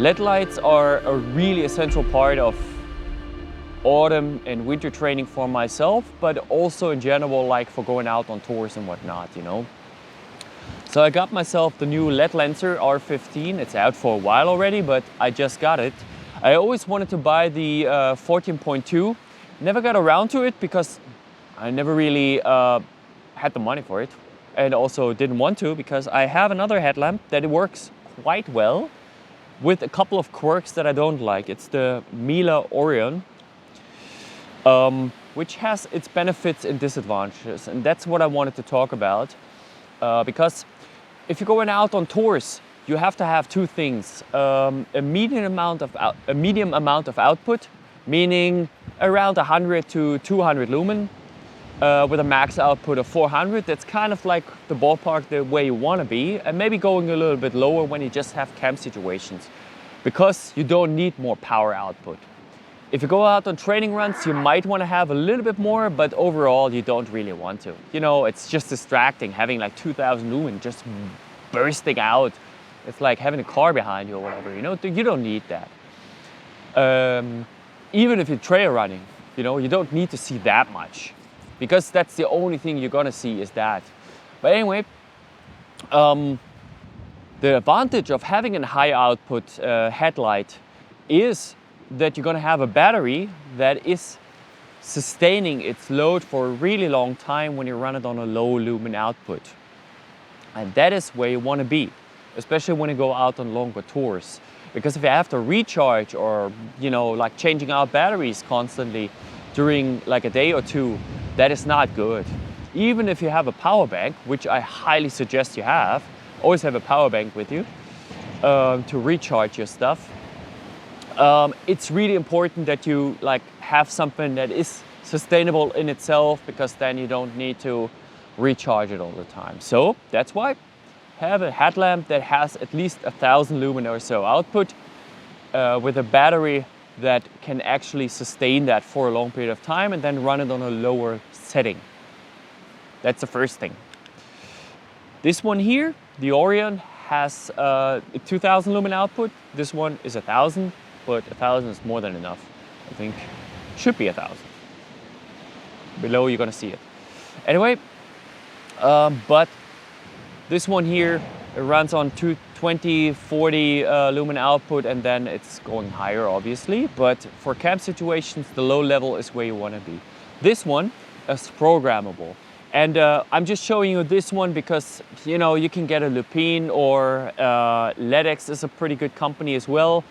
LED lights are a really essential part of autumn and winter training for myself, but also in general, like for going out on tours and whatnot, you know. So I got myself the new LedLenser H15. It's out for a while already, but I just got it. I always wanted to buy the 14.2. Never got around to it because I never really had the money for it, and also didn't want to because I have another headlamp that it works quite well with a couple of quirks that I don't like. It's the MILA Orion, which has its benefits and disadvantages, and that's what I wanted to talk about. Because if you're going out on tours, you have to have two things: a medium amount of output, meaning around 100 to 200 lumen, with a max output of 400. That's kind of like the ballpark, the way you want to be, and maybe going a little bit lower when you just have camp situations, because you don't need more power output. If you go out on training runs, you might want to have a little bit more, but overall you don't really want to. You know, it's just distracting having like 2000 lumen just bursting out. It's like having a car behind you or whatever, you know, you don't need that. Even if you're trail running, you know, you don't need to see that much, because that's the only thing you're gonna see is that. But anyway, the advantage of having a high output headlight is that you're gonna have a battery that is sustaining its load for a really long time when you run it on a low lumen output. And that is where you wanna be, especially when you go out on longer tours. Because if you have to recharge or, you know, like changing out batteries constantly during like a day or two, that is not good. Even if you have a power bank, which I highly suggest you have, always have a power bank with you to recharge your stuff. It's really important that you like have something that is sustainable in itself, because then you don't need to recharge it all the time. So that's why have a headlamp that has at least 1000 lumen or so output, with a battery that can actually sustain that for a long period of time, and then run it on a lower setting. That's the first thing. This one here, the Orion, has 2000 lumen output. This one is 1000, but 1000 is more than enough. I think should be 1000. Below you're gonna see it. Anyway, but this one here, it runs on 220, 40 lumen output, and then it's going higher, obviously. But for camp situations, the low level is where you want to be. This one is programmable. And I'm just showing you this one because, you know, you can get a Lupine, or LedX is a pretty good company as well.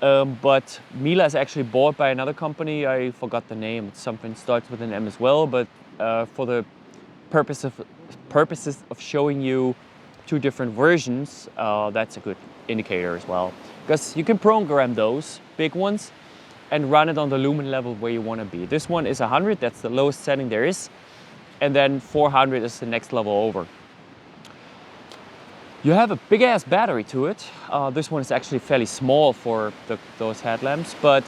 But MILA is actually bought by another company. I forgot the name. It's something starts with an M as well. But for the purposes of showing you two different versions, that's a good indicator as well, because you can program those big ones and run it on the lumen level where you want to be. This one is 100, that's the lowest setting there is, and then 400 is the next level over. You have a big ass battery to it. This one is actually fairly small for those headlamps, but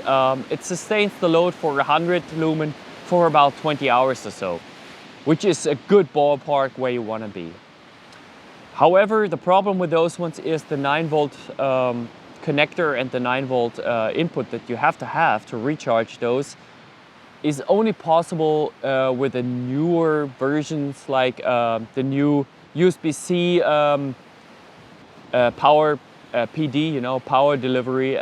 it sustains the load for 100 lumen for about 20 hours or so, which is a good ballpark where you want to be. However, the problem with those ones is the 9-volt connector and the 9-volt input that you have to recharge those is only possible with the newer versions, like the new USB-C power PD, you know, power delivery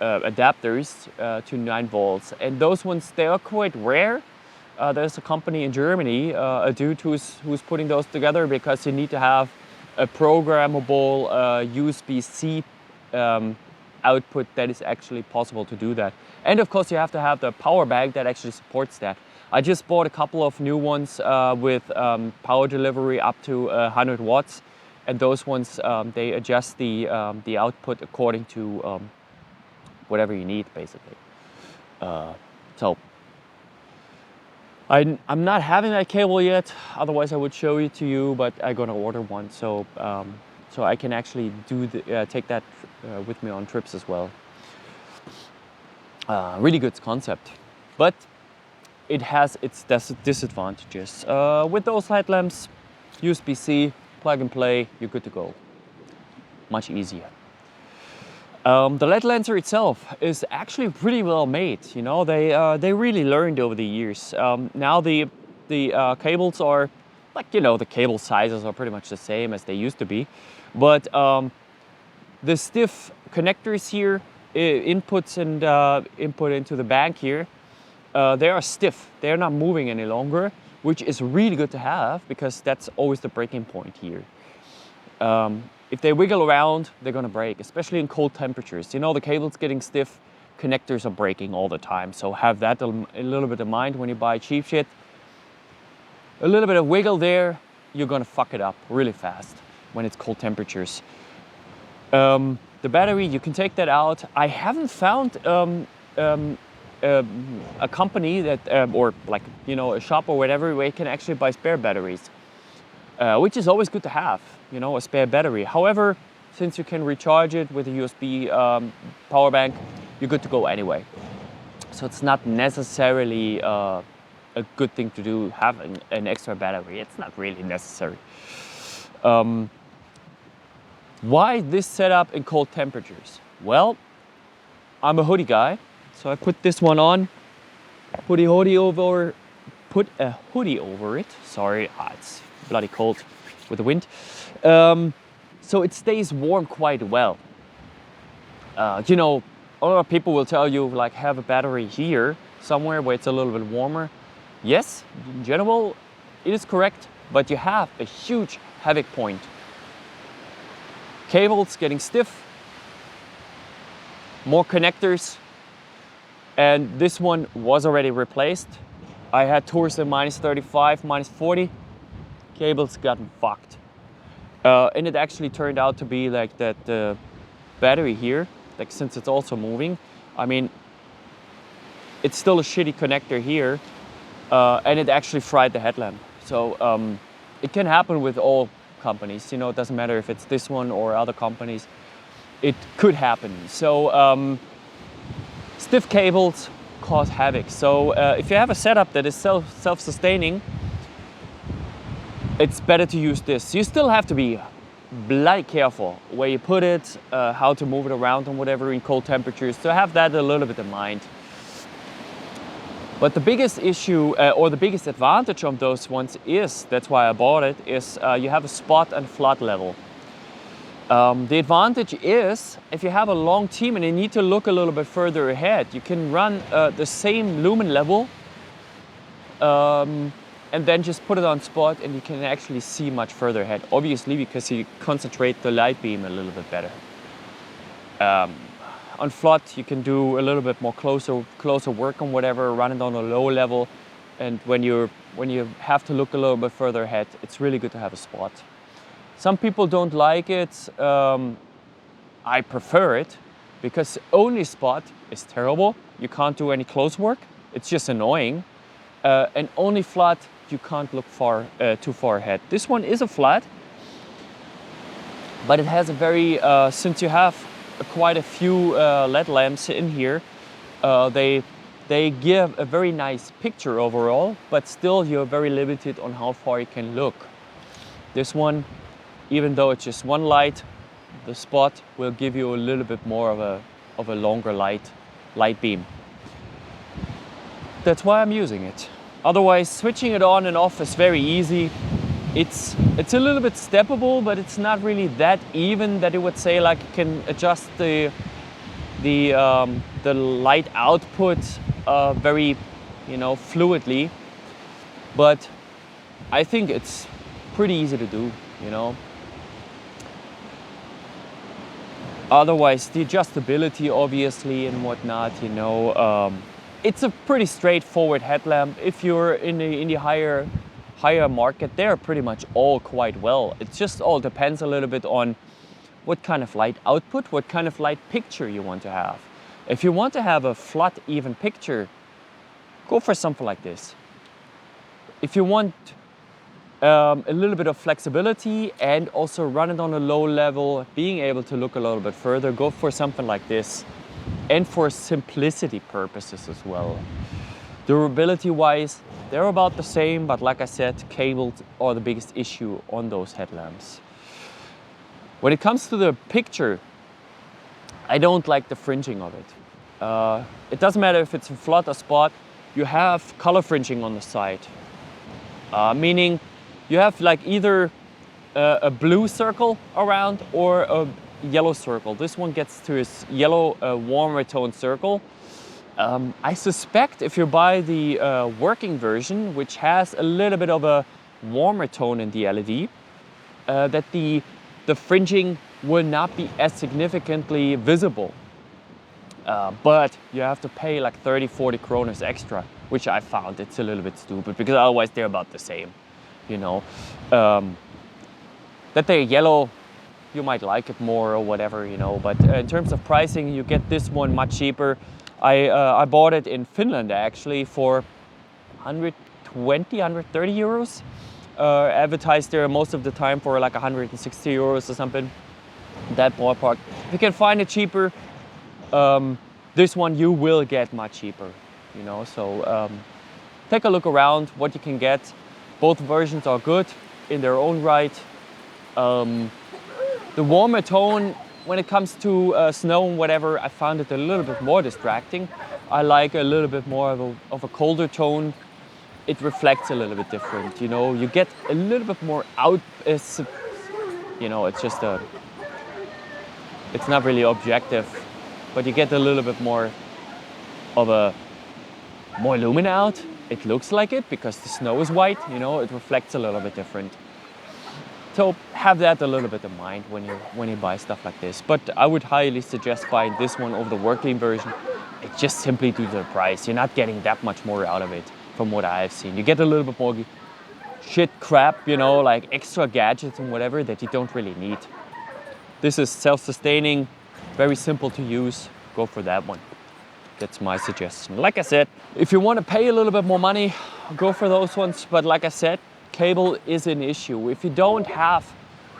adapters to 9 volts. And those ones, they are quite rare. There's a company in Germany, a dude who's putting those together, because you need to have a programmable USB-C output that is actually possible to do that. And of course you have to have the power bank that actually supports that. I just bought a couple of new ones with power delivery up to 100 watts. And those ones, they adjust the output according to whatever you need, basically. So I'm not having that cable yet, otherwise I would show it to you, but I'm gonna order one, so so I can actually take that with me on trips as well. Really good concept, but it has its disadvantages. With those headlamps, USB-C, plug and play, you're good to go. Much easier. The LedLenser itself is actually pretty well made. You know, they really learned over the years. Now the cables are like, you know, the cable sizes are pretty much the same as they used to be, but the stiff connectors here, inputs and input into the bank here, they are stiff. They are not moving any longer, which is really good to have because that's always the breaking point here. If they wiggle around, they're gonna break, especially in cold temperatures. You know, the cable's getting stiff, connectors are breaking all the time. So have that a little bit in mind when you buy cheap shit. A little bit of wiggle there, you're gonna fuck it up really fast when it's cold temperatures. The battery, you can take that out. I haven't found a company that, or like, you know, a shop or whatever, where you can actually buy spare batteries, which is always good to have, you know, a spare battery. However, since you can recharge it with a USB power bank, you're good to go anyway. So it's not necessarily a good thing to do, have an extra battery. It's not really necessary. Why this setup in cold temperatures? Well, I'm a hoodie guy, so I put this one on, put a hoodie over it. Sorry, it's bloody cold with the wind. So it stays warm quite well. You know, a lot of people will tell you, like, have a battery here somewhere where it's a little bit warmer. Yes, in general, it is correct, but you have a huge havoc point. Cables getting stiff, more connectors, and this one was already replaced. I had tours in -35, -40, cables gotten fucked. And it actually turned out to be like that the battery here, like, since it's also moving, I mean, it's still a shitty connector here, and it actually fried the headlamp. So it can happen with all companies, you know, it doesn't matter if it's this one or other companies, it could happen. So stiff cables cause havoc. So if you have a setup that is self-sustaining, it's better to use this. You still have to be bloody careful where you put it, how to move it around and whatever in cold temperatures, so have that a little bit in mind. But the biggest issue, or the biggest advantage of those ones is, that's why I bought it, is you have a spot and flood level. The advantage is, if you have a long team and you need to look a little bit further ahead, you can run the same lumen level and then just put it on spot and you can actually see much further ahead. Obviously, because you concentrate the light beam a little bit better. On flood, you can do a little bit more closer work on whatever, run it on a low level, and when you have to look a little bit further ahead, it's really good to have a spot. Some people don't like it. I prefer it because only spot is terrible. You can't do any close work. It's just annoying. And only flood, you can't look too far ahead. This one is a flood, but it has a very since you have quite a few LED lamps in here, they give a very nice picture overall, but still you're very limited on how far you can look. This one, even though it's just one light, the spot will give you a little bit more of a longer light beam. That's why I'm using it. Otherwise, switching it on and off is very easy. It's a little bit steppable, but it's not really that even that it would say like you can adjust the light output very, you know, fluidly. But I think it's pretty easy to do, you know. Otherwise, the adjustability, obviously, and whatnot, you know, it's a pretty straightforward headlamp. If you're in the higher market, they're pretty much all quite well. It just all depends a little bit on what kind of light output, what kind of light picture you want to have. If you want to have a flat, even picture, go for something like this. If you want a little bit of flexibility and also run it on a low level, being able to look a little bit further, go for something like this. And for simplicity purposes as well. Durability wise, they're about the same, but like I said, cables are the biggest issue on those headlamps. When it comes to the picture, I don't like the fringing of it. It doesn't matter if it's a flat or spot, you have color fringing on the side. Meaning you have like either a blue circle around or a yellow circle. This one gets to its yellow warmer tone circle. I suspect if you buy the working version, which has a little bit of a warmer tone in the LED, that the fringing will not be as significantly visible. But you have to pay like 30-40 kroners extra, which I found it's a little bit stupid because otherwise they're about the same, you know. That they're yellow, you might like it more or whatever, you know. But in terms of pricing, you get this one much cheaper. I bought it in Finland actually for 120, 130 euros. Advertised there most of the time for like 160 euros or something. That ballpark. If you can find it cheaper, this one you will get much cheaper, you know. So take a look around what you can get. Both versions are good in their own right. The warmer tone, when it comes to snow and whatever, I found it a little bit more distracting. I like a little bit more of a colder tone. It reflects a little bit different, you know. You get a little bit more out, you know, it's just it's not really objective, but you get a little bit more of a more lumina out. It looks like it because the snow is white, you know, it reflects a little bit different. So have that a little bit in mind when you buy stuff like this. But I would highly suggest buying this one over the working version. It's just simply due to the price. You're not getting that much more out of it from what I've seen. You get a little bit more shit crap, you know, like extra gadgets and whatever that you don't really need. This is self-sustaining, very simple to use. Go for that one. That's my suggestion. Like I said, if you want to pay a little bit more money, go for those ones. But like I said, cable is an issue. If you don't have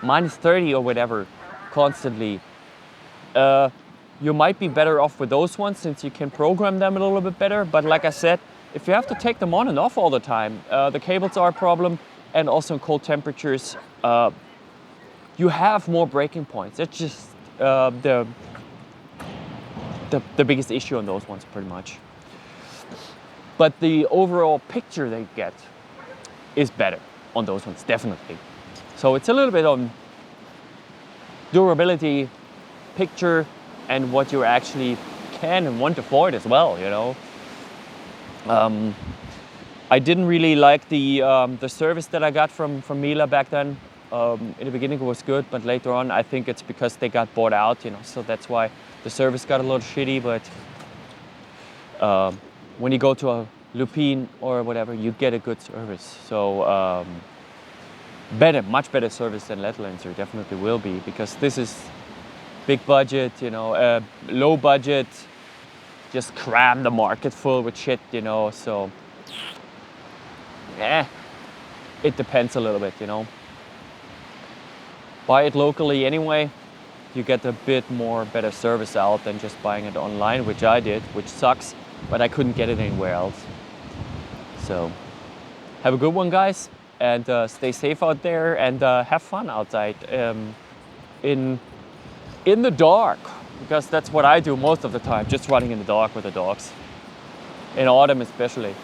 -30 or whatever constantly, you might be better off with those ones since you can program them a little bit better. But like I said, if you have to take them on and off all the time, the cables are a problem. And also in cold temperatures, you have more breaking points. It's just the biggest issue on those ones pretty much. But the overall picture they get is better on those ones, definitely. So it's a little bit on durability, picture, and what you actually can and want to afford as well, you know. I didn't really like the service that I got from MILA back then. In the beginning it was good, but later on I think it's because they got bought out, you know, so that's why the service got a little shitty. But when you go to a Lupine or whatever, you get a good service. So much better service than LedLenser definitely will be, because this is big budget, you know, low budget, just cram the market full with shit, you know. So it depends a little bit, you know. Buy it locally anyway, you get a bit more better service out than just buying it online, which I did, which sucks, but I couldn't get it anywhere else. So have a good one, guys, and stay safe out there, and have fun outside in the dark, because that's what I do most of the time, just running in the dark with the dogs, in autumn especially.